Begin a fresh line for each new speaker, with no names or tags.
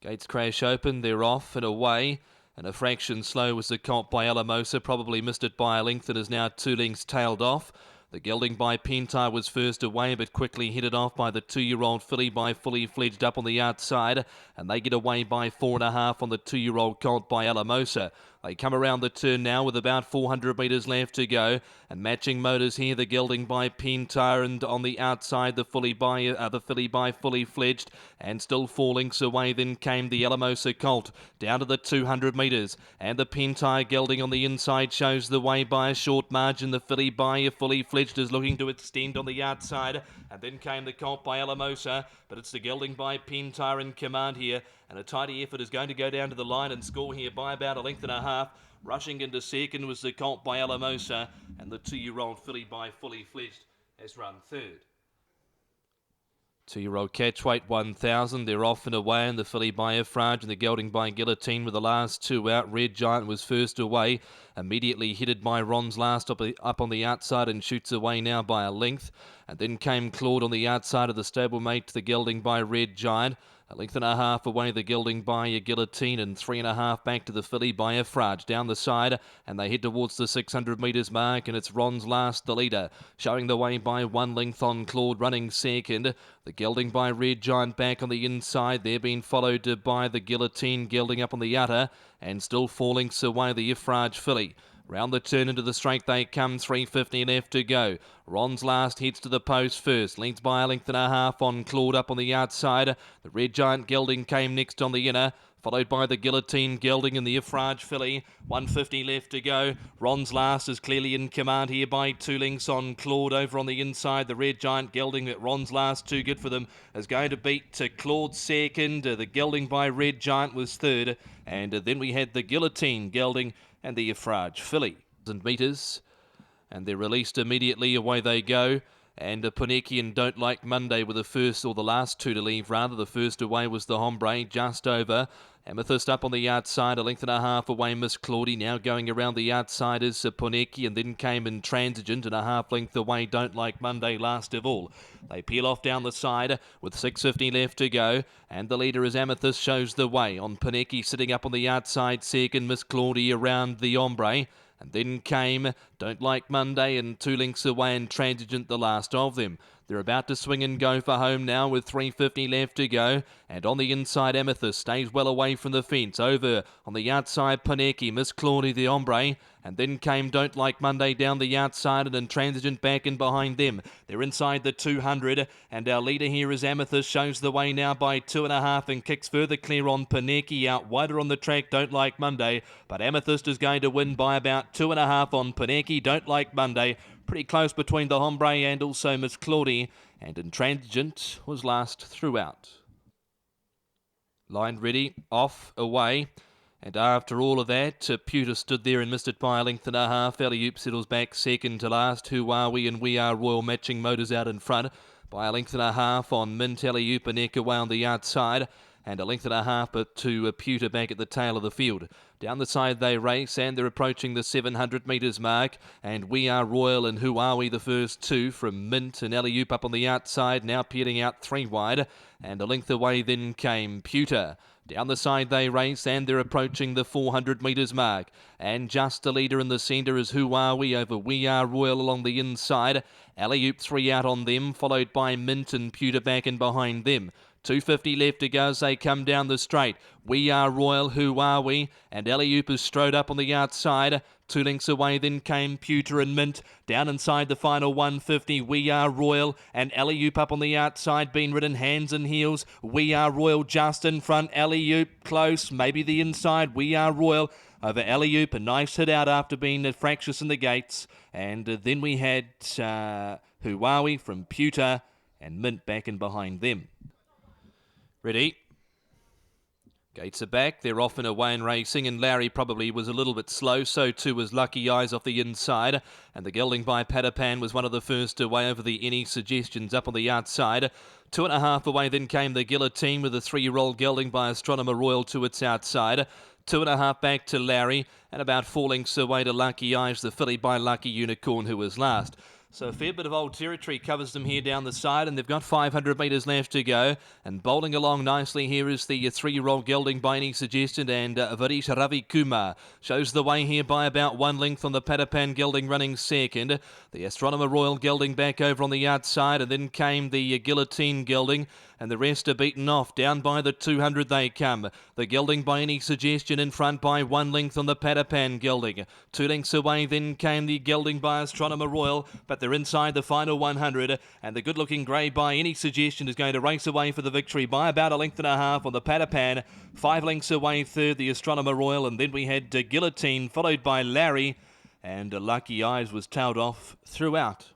Gates crash open, they're off and away. And a fraction slow was the comp by ALAMOSA, probably missed it by a length and is now 2 lengths tailed off. The gelding by Pentar was first away, but quickly headed off by the 2-year-old filly by Fully Fledged up on the outside, and they get away by 4.5 on the 2-year-old colt by ALAMOSA. They come around the turn now with about 400 metres left to go, and matching motors here, the gelding by Pentar, and on the outside the filly by Fully Fledged, and still 4 lengths away then came the ALAMOSA colt down to the 200 metres, and the Pentar gelding on the inside shows the way by a short margin. The filly by Fully Fledged is looking to extend on the outside, and then came the colt by ALAMOSA, but it's the gelding by Pentar in command here, and a tidy effort is going to go down to the line and score here by about a length and a half. Rushing into second was the colt by ALAMOSA, and the 2-year-old filly by Fully Fledged has run third. 2-year-old Catchweight 1000, they're off and away, and the filly by Effrage and the gelding by Guillotine with the last two out. Red Giant was first away, immediately headed by Ron's Last up on the outside and shoots away now by a length. And then came Claude on the outside of the stablemate to the gelding by Red Giant. A length and a half away, the gelding by Guillotine, and 3.5 back to the filly by Effrage down the side, and they head towards the 600 metres mark, and it's Ron's Last, the leader, showing the way by 1 length on Claude, running second. The gelding by Red Giant back on the inside, they're being followed by the Guillotine gelding up on the outer, and still 4 lengths away the Effrage filly. Round the turn into the straight they come, 3:50 left to go. Ron's Last heads to the post first, leads by a length and a half on Claude up on the outside. The Red Giant gelding came next on the inner, followed by the Guillotine gelding and the Effrage filly. 1:50 left to go. Ron's Last is clearly in command here by 2 lengths on Claude over on the inside. The Red Giant gelding, that Ron's Last, too good for them, is going to beat Claude second. The gelding by Red Giant was third, and then we had the Guillotine gelding and the Effrage filly. Metres, and they're released immediately. Away they go. And Puneki and Don't Like Monday were the first, or the last two to leave rather. The first away was the Hombre, just over. Amethyst up on the outside, a length and a half away, Miss Claudie. Now going around the outside is Puneki, and then came Intransigent, and a half length away, Don't Like Monday last of all. They peel off down the side with 6:50 left to go, and the leader is Amethyst, shows the way. On Puneki sitting up on the outside second, Miss Claudie around the Hombre. And then came Don't Like Monday, and 2 lengths away, and Intransigent the last of them. They're about to swing and go for home now with 3:50 left to go. And on the inside, Amethyst stays well away from the fence. Over on the outside, Puneki, Miss Claudie the Hombre. And then came Don't Like Monday down the outside, and Intransigent back in behind them. They're inside the 200, and our leader here is Amethyst, shows the way now by 2.5 and kicks further clear on Puneki. Out wider on the track, Don't Like Monday, but Amethyst is going to win by about 2.5 on Puneki. Don't Like Monday, pretty close between the Hombre and also Miss Claudie, and Intransigent was last throughout. Line ready, off, away. And after all of that, Pewter stood there and missed it by a length and a half. Alley-oop settles back second to last. Who Are We and We Are Royal matching motors out in front by a length and a half on Mint. Alley-oop and Neck away on the outside. And a length and a half to Pewter back at the tail of the field. Down the side they race, and they're approaching the 700 metres mark. And We Are Royal and Who Are We the first two from Mint, and Alley-oop up on the outside, now peeling out 3 wide. And a length away then came Pewter. Down the side they race, and they're approaching the 400 metres mark. And just the leader in the centre is Who Are We over We Are Royal along the inside. Alley-oop 3 out on them, followed by Mint and Pewter back in behind them. 2:50 left to go as they come down the straight. We Are Royal, Who Are We? And Alley-oop is strode up on the outside. 2 lengths away then came Pewter and Mint. Down inside the final 150, We Are Royal. And Alley-oop up on the outside, being ridden hands and heels. We Are Royal just in front. Alley-oop close, maybe the inside. We Are Royal over Alley-oop. A nice hit out after being fractious in the gates. And then we had Who Are We from Pewter and Mint back in behind them. Ready. Gates are back, they're off and away and racing, and Larry probably was a little bit slow, so too was Lucky Eyes off the inside, and the gelding by Patapan was one of the first away over the Any Suggestions up on the outside. 2.5 away then came the Guillotine with the 3-year-old gelding by Astronomer Royal to its outside. 2.5 back to Larry, and about 4 lengths away to Lucky Eyes, the filly by Lucky Unicorn, who was last. So a fair bit of old territory covers them here down the side, and they've got 500 metres left to go. And bowling along nicely here is the 3-year-old gelding by any suggestion, and Varish Ravi Kumar shows the way here by about 1 length on the Patapan gelding running second. The Astronomer Royal gelding back over on the outside, and then came the Guillotine gelding, and the rest are beaten off. Down by the 200 they come. The gelding by any suggestion in front by 1 length on the Patapan gelding. 2 lengths away then came the gelding by Astronomer Royal, but they're inside the final 100, and the good-looking grey by any suggestion is going to race away for the victory by about 1.5 lengths on the Patapan. 5 lengths away third, the Astronomer Royal, and then we had Guillotine, followed by Larry, and Lucky Eyes was tailed off throughout.